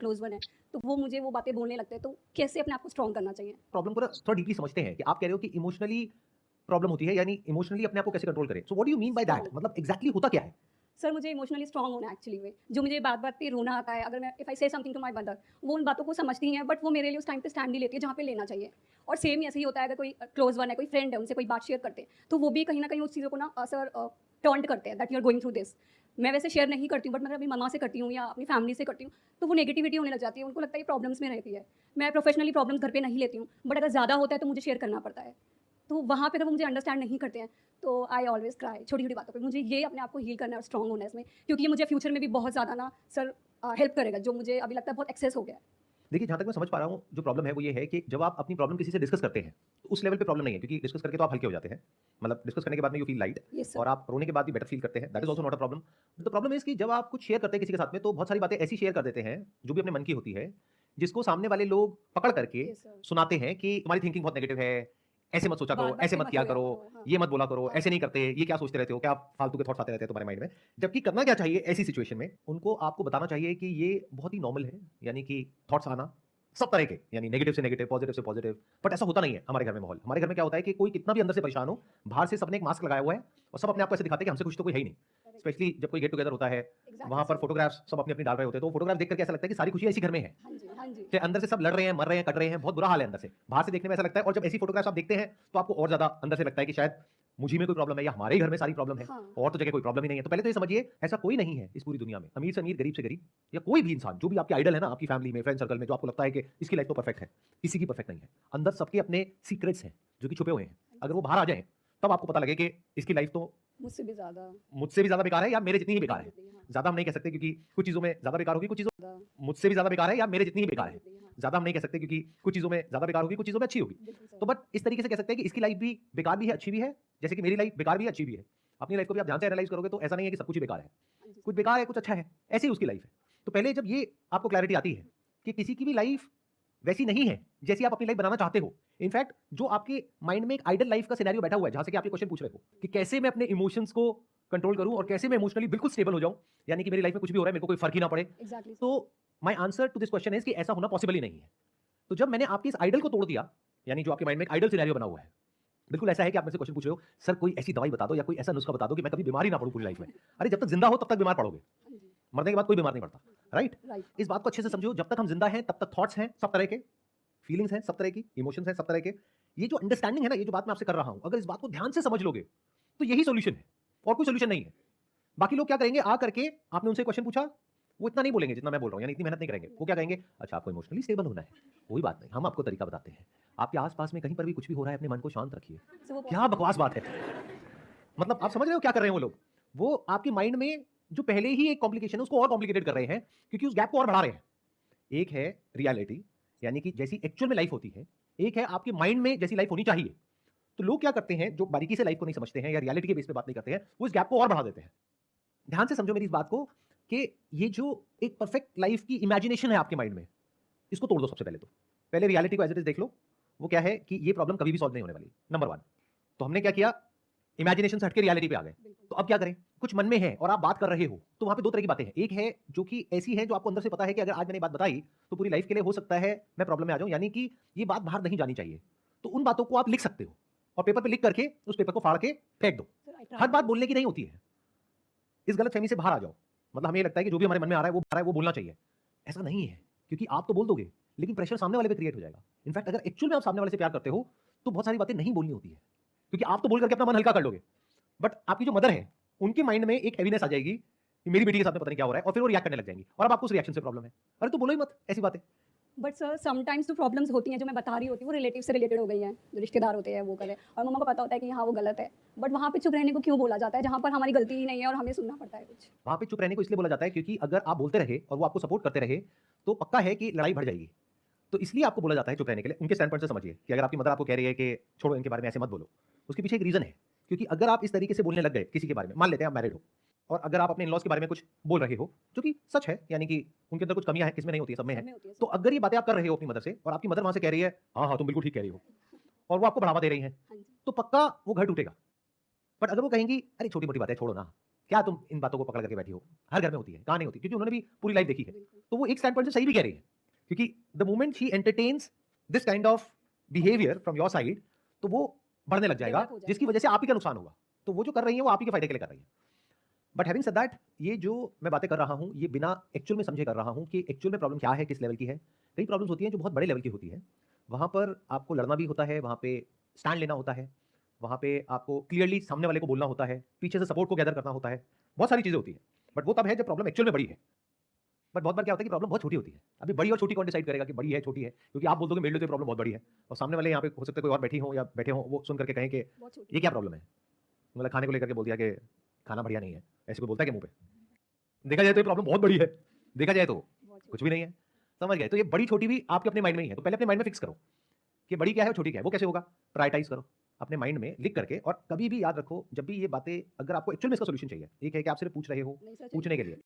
Close one है, तो वो मुझे वो बातें बोलने लगते हैं, तो कैसे अपने आप को स्ट्रॉन्ग करना चाहिए? प्रॉब्लम को ना थोड़ा डीपली समझते हैं कि आप कह रहे हो कि इमोशनली प्रॉब्लम होती है, यानी इमोशनली अपने आप को कैसे कंट्रोल करें। So what do you mean by that? Strong. मतलब एग्जैक्टली होता क्या है? सर मुझे इमोशनली स्ट्रॉन्ग होना है एक्चुअली में, जो मुझे बात-बात पे रोना आता है, अगर मैं इफ आई से समथिंग टू माय मदर, वो उन बातों को समझती हैं, बट वो मेरे लिए उस टाइम पे स्टैंड नहीं लेती है जहाँ पे लेना चाहिए। और सेम ऐसे ही होता है, अगर कोई क्लोज वन है, कोई फ्रेंड है, उनसे कोई बात शेयर करते हैं, तो वो भी कहीं न कहीं उस चीज़ों को ना सर टर्न्ड करते हैं that you are going through this. मैं वैसे शेयर नहीं करती हूँ, बट मैं अपनी मम्मा से करती हूँ या अपनी फैमिली से करती हूँ, तो वो नेगेटिविटी होने लग जाती है, उनको लगता है ये प्रॉब्लम्स में रहती है। मैं प्रोफेशनली प्रॉब्लम्स घर पे नहीं लेती हूँ, बट अगर ज़्यादा होता है तो मुझे शेयर करना पड़ता है। तो वहाँ पे अगर वो मुझे अंडरस्टैंड नहीं करते हैं, तो आई ऑलवेज़ क्राई छोटी-छोटी बातों पे। मुझे ये अपने आप को हील करना है और स्ट्रॉन्ग होना है इसमें, क्योंकि ये मुझे फ्यूचर में भी बहुत ज़्यादा ना सर हेल्प करेगा, जो मुझे अभी लगता है बहुत एक्सेस हो गया है। देखिए, जहाँ तक मैं समझ पा रहा हूँ, जो प्रॉब्लम है वो ये है कि जब आप अपनी प्रॉब्लम किसी से डिस्कस करते हैं, तो उस लेवल पे प्रॉब्लम नहीं है, क्योंकि डिस्कस करके तो आप हल्के हो जाते हैं। मतलब डिस्कस करने के बाद में यू फील लाइट, येस और सर। आप रोने के बाद भी बेटर फील करते हैं। That is also not a problem. The problem is कि जब आप कुछ शेयर करते हैं किसी के साथ में, तो बहुत सारी बातें ऐसी शेयर कर देते हैं, जो भी अपने मन की होती है, जिसको सामने वाले लोग पकड़ करके येस सर। सुनाते हैं कि तुम्हारी थिंकिंग बहुत नेगेटिव है, ऐसे मत सोचा करो, बात-बात ऐसे पे मत मत किया रोया करो, करो। हाँ, ये मत बोला करो, हाँ। ऐसे नहीं करते, ये क्या सोचते रहते हो, क्या फालतू के थॉट्स आते रहते हैं तुम्हारे माइंड में। जबकि करना क्या चाहिए ऐसी सिचुएशन में, उनको आपको बताना चाहिए कि ये बहुत ही नॉर्मल है, यानी कि थॉट्स आना सब तरह के, यानी नेगेटिव से नेगेटिव, पॉजिटिव से पॉजिटिव। बट ऐसा होता नहीं है हमारे घर में माहौल। हमारे घर में क्या होता है कि कोई कितना भी अंदर से परेशान हो, बाहर से सबने एक मास्क लगाया हुआ है और सब अपने आप को ऐसे दिखाते हैं कि हमसे खुश तो कोई है ही नहीं। करेक्ट। स्पेशली जब कोई गेट टुगेदर होता है, एग्ज़ैक्टली वहां पर सर। फोटोग्राफ्स सब अपनी अपनी डाल रहे होते हैं, तो फोटोग्राफ देख करके ऐसा लगता है कि सारी खुशियां इसी घर में है। हाँ जी, हाँ जी। कि अंदर से सब लड़ रहे हैं, मर रहे हैं, कट रहे हैं, बहुत बुरा हाल है अंदर से। बाहर से देखने में ऐसा लगता है, और जब ऐसी फोटोग्राफ्स आप देखते हैं, तो आपको और ज़्यादा अंदर से लगता है कि शायद मुझी में कोई प्रॉब्लम है, या हमारे ही घर में सारी प्रॉब्लम है, हाँ। और तो जगह कोई प्रॉब्लम ही नहीं है। तो पहले तो ये समझिए, ऐसा कोई नहीं है इस पूरी दुनिया में, अमीर से अमीर, गरीब से गरीब, या कोई भी इंसान, जो भी आपके आइडल है ना, आपकी फैमिली में, फ्रेंड सर्कल में, जो आपको लगता है कि इसकी लाइफ तो परफेक्ट है, किसी की परफेक्ट नहीं है। अंदर सबके अपने सीक्रेट्स हैं, जो कि छुपे हुए हैं। अगर वो बाहर आ जाएँ, तब आपको पता लगे कि इसकी लाइफ तो मुझसे भी ज़्यादा। मुझसे भी ज़्यादा बेकार है, या मेरे जितनी ही बेकार है। बिल्कुल भी, हाँ। ज़्यादा हम नहीं कह सकते, क्योंकि कुछ चीज़ों में ज़्यादा बेकार होगी, कुछ चीज़ों ज़्यादा। मुझसे भी ज़्यादा बेकार है, या मेरे जितनी ही बेकार है। बिल्कुल भी, हाँ। ज़्यादा हम नहीं कह सकते, क्योंकि कुछ चीज़ों में ज़्यादा बेकार होगी, कुछ चीज़ों में अच्छी होगी। बिल्कुल सर। तो बट इस तरीके से कह सकते हैं कि इसकी लाइफ भी बेकार भी है, अच्छी भी है, जैसे कि मेरी लाइफ बेकार भी है, अच्छी भी है। अपनी लाइफ को भी आप ध्यान से एनालाइज़ करोगे, तो ऐसा नहीं है कि सब कुछ ही बेकार है। हाँ जी कुछ सर। बेकार है, कुछ अच्छा है, ऐसी ही उसकी लाइफ है। तो पहले जब ये आपको क्लैरिटी आती है कि किसी की भी लाइफ वैसी नहीं है, जैसी आप अपनी लाइफ बनाना चाहते हो। इनफैक्ट जो आपके माइंड में एक आइडियल लाइफ का सिनेरियो बैठा हुआ है, जहाँ से कि आप ये क्वेश्चन पूछ रहे हो कि कैसे मैं अपने इमोशंस को कंट्रोल करूँ और कैसे मैं इमोशनली बिल्कुल स्टेबल हो जाऊँ, यानी कि मेरी लाइफ में कुछ भी हो रहा है, मेरे को कोई फ़र्क ही ना पड़े। Exactly sir. तो my answer to this question is कि ऐसा होना पॉसिबल ही नहीं है। तो जब मैंने आपके इस आइडल को तोड़ दिया, यानी जो आपके माइंड में एक आइडल सिनेरियो बना हुआ है, बिल्कुल ऐसा है कि आप मेरे से क्वेश्चन पूछ रहे हो, सर कोई ऐसी दवाई बता दो या कोई ऐसा नुस्खा बता दो कि मैं कभी बीमार ही ना पड़ूँ पूरी लाइफ में। अरे जब तक जिंदा हो तब तक बीमार पड़ोगे, हाँ जी। मरने के बाद कोई बीमार नहीं पड़ता, राइट? राइट। इस बात को अच्छे से समझो, जब तक हम जिंदा हैं तब तक थॉट्स हैं सब तरह के, फीलिंग्स हैं सब तरह की, इमोशंस हैं सब तरह के। ये जो अंडरस्टैंडिंग है ना, ये जो बात मैं आपसे कर रहा हूं, अगर इस बात को ध्यान से समझ लोगे, तो यही सॉल्यूशन है, और कोई सॉल्यूशन नहीं है। बाकी लोग क्या करेंगे, आ करके आपने उनसे क्वेश्चन पूछा, वो इतना नहीं बोलेंगे जितना मैं बोल रहा हूं, यानी इतनी मेहनत नहीं करेंगे। वो क्या कहेंगे, अच्छा आपको इमोशनली स्टेबल होना है, कोई बात नहीं, हम आपको तरीका बताते हैं। आपके आसपास में कहीं पर भी कुछ भी हो रहा है, अपने मन को शांत रखिए। सो वो क्या बकवास बात है। मतलब आप समझ रहे हो क्या कर रहे हैं वो लोग? वो आपके माइंड में जो पहले ही एक कॉम्प्लिकेशन है, उसको और कॉम्प्लिकेटेड कर रहे हैं, क्योंकि उस गैप को और बढ़ा रहे हैं। एक है रियलिटी, यानी कि जैसी एक्चुअल में लाइफ होती है, एक है आपके माइंड में जैसी लाइफ होनी चाहिए। तो लोग क्या करते हैं, जो बारीकी से लाइफ को नहीं समझते हैं या रियलिटी के बेस पे बात नहीं करते हैं, वो इस गैप को और बढ़ा देते हैं। ध्यान से समझो मेरी इस बात को, कि ये जो एक परफेक्ट लाइफ की इमेजिनेशन है आपके माइंड में, इसको तोड़ दो सबसे पहले तो। पहले रियलिटी को एज इट इज देख लो। वो क्या है कि ये प्रॉब्लम कभी भी सॉल्व नहीं होने वाली, नंबर वन। तो हमने क्या किया, इमेजिनेशन से हटके रियलिटी पे आ गए। बिल्कुल। तो अब क्या करें, कुछ मन में है और आप बात कर रहे हो, तो वहां पे दो तरह की बातें हैं। एक है जो कि ऐसी है जो आपको अंदर से पता है कि अगर आज मैंने बात बताई तो पूरी लाइफ के लिए हो सकता है मैं प्रॉब्लम में आ जाऊं, यानी कि ये बात बाहर नहीं जानी चाहिए। तो उन बातों को आप लिख सकते हो, और पेपर पे लिख करके उस पेपर को फाड़ के फेंक दो। सर आई हर ट्राइड बात दिस। बोलने की नहीं होती है। इस गलतफहमी से बाहर आ जाओ। मतलब हमें ये लगता है कि जो भी हमारे मन में आ रहा है वो बोलना चाहिए। ऐसा नहीं है, क्योंकि आप तो बोल दोगे, लेकिन प्रेशर सामने वाले पे क्रिएट हो जाएगा। इनफैक्ट अगर एक्चुअल में आप सामने वाले से प्यार करते हो, तो बहुत सारी बातें नहीं बोलनी होती है, क्योंकि आप तो बोल करके अपना मन हल्का कर लोगे। बट आपकी जो मदर है, उनके माइंड में एक हैवीनेस आ जाएगी कि मेरी बेटी के साथ में पता नहीं क्या हो रहा है, और फिर वो रिएक्ट करने लग जाएंगी, और अब आपको उस रिएक्शन से प्रॉब्लम है। अरे तो बोलो ही मत ऐसी बातें। बट सर समटाइम्स जो प्रॉब्लम्स होती हैं जो मैं बता रही होती हूँ वो रिलेटिव से रिलेटेड हो गई हैं, जो रिश्तेदार होते हैं वो करें, और मम्मा को पता होता है कि हाँ वो गलत है, बट वहाँ पे चुप रहने को क्यों बोला जाता है जहाँ पर हमारी गलती ही नहीं है और हमें सुनना पड़ता है कुछ? वहां पे चुप रहने को इसलिए बोला जाता है क्योंकि अगर आप बोलते रहे और वो आपको सपोर्ट करते रहे, तो पक्का है कि लड़ाई बढ़ जाएगी। तो इसलिए आपको बोला जाता है चुप रहने के लिए। उनके स्टैंड पॉइंट से समझिए कि अगर आपकी मदर आपको कह रही है कि छोड़ो इनके बारे में, ऐसे मत बोलो, उसके पीछे एक रीजन है। क्योंकि अगर आप इस तरीके से बोलने लग गए किसी के बारे में, मान लेते हैं आप मैरिड हो, और अगर आप अपने इन-लॉज़ के बारे में कुछ बोल रहे हो, जो कि सच है, यानी कि उनके अंदर कुछ कमियां हैं, किसमें नहीं होती है, सब में है। सब में होती है तो सर। अगर ये बातें आप कर रहे हो अपनी मदर से, और आपकी मदर वहां से कह रही है हाँ हाँ तुम बिल्कुल ठीक कह रही हो, और वो आपको बढ़ावा दे रही हैं, हाँ जी। तो पक्का वो घर टूटेगा। बट अगर वो कहेंगी अरे छोटी मोटी बात है छोड़ो ना, क्या तुम इन बातों को पकड़ करके बैठी हो? हर घर में होती है, कहाँ नहीं होती? क्योंकि उन्होंने भी पूरी लाइफ देखी है। बिल्कुल तो वो एक स्टैंड पॉइंट से सही भी कह रही है, क्योंकि the moment she entertains this kind of behaviour from your side, तो वो बढ़ने लग जाएगा, डेवलप हो जिसकी जाएगा। वजह से आप ही का नुकसान होगा। तो वो जो कर रही है वो आप ही के फायदे के लिए कर रही है। बट हैविंग सेड दैट, ये जो मैं बातें कर रहा हूँ ये बिना एक्चुअल में समझे कर रहा हूँ कि एक्चुअल में प्रॉब्लम क्या है, किस लेवल की है। कई प्रॉब्लम्स होती हैं जो बहुत बड़े लेवल की होती हैं, वहाँ पर आपको लड़ना भी होता है, वहाँ पे स्टैंड लेना होता है, वहाँ पे आपको क्लियरली सामने वाले को बोलना होता है, पीछे से सपोर्ट को गैदर करना होता है, बहुत सारी चीज़ें होती हैं। बट वो तब है जब प्रॉब्लम एक्चुअल में बड़ी है। बट बहुत बार क्या होता है कि प्रॉब्लम बहुत छोटी होती है। अभी बड़ी और छोटी कौन डिसाइड करेगा कि बड़ी है छोटी है? क्योंकि आप बोल दोगे मेरे लिए तो प्रॉब्लम बहुत बड़ी है, और सामने वाले यहाँ पे हो सकता है कोई और बैठी हो या बैठे हो, वो सुन करके कहें कि बहुत छोटी ये क्या प्रॉब्लम है? मतलब खाने को लेकर के बोल दिया कि खाना बढ़िया नहीं है, ऐसे कोई बोलता है क्या मुंह पे? देखा जाए तो ये प्रॉब्लम बहुत बड़ी है, देखा जाए तो बहुत कुछ छोटी। भी नहीं है। समझ गए? तो ये बड़ी छोटी भी आपके अपने माइंड में ही है। तो पहले अपने माइंड में फिक्स करो कि बड़ी क्या है और छोटी क्या है। वो कैसे होगा? प्रायोरिटाइज करो अपने माइंड में लिख करके, और कभी भी याद रखो जब भी ये बातें, अगर आपको एक्चुअल में इसका सॉल्यूशन चाहिए, एक है कि आप सिर्फ पूछ रहे हो नहीं सर, पूछने के लिए,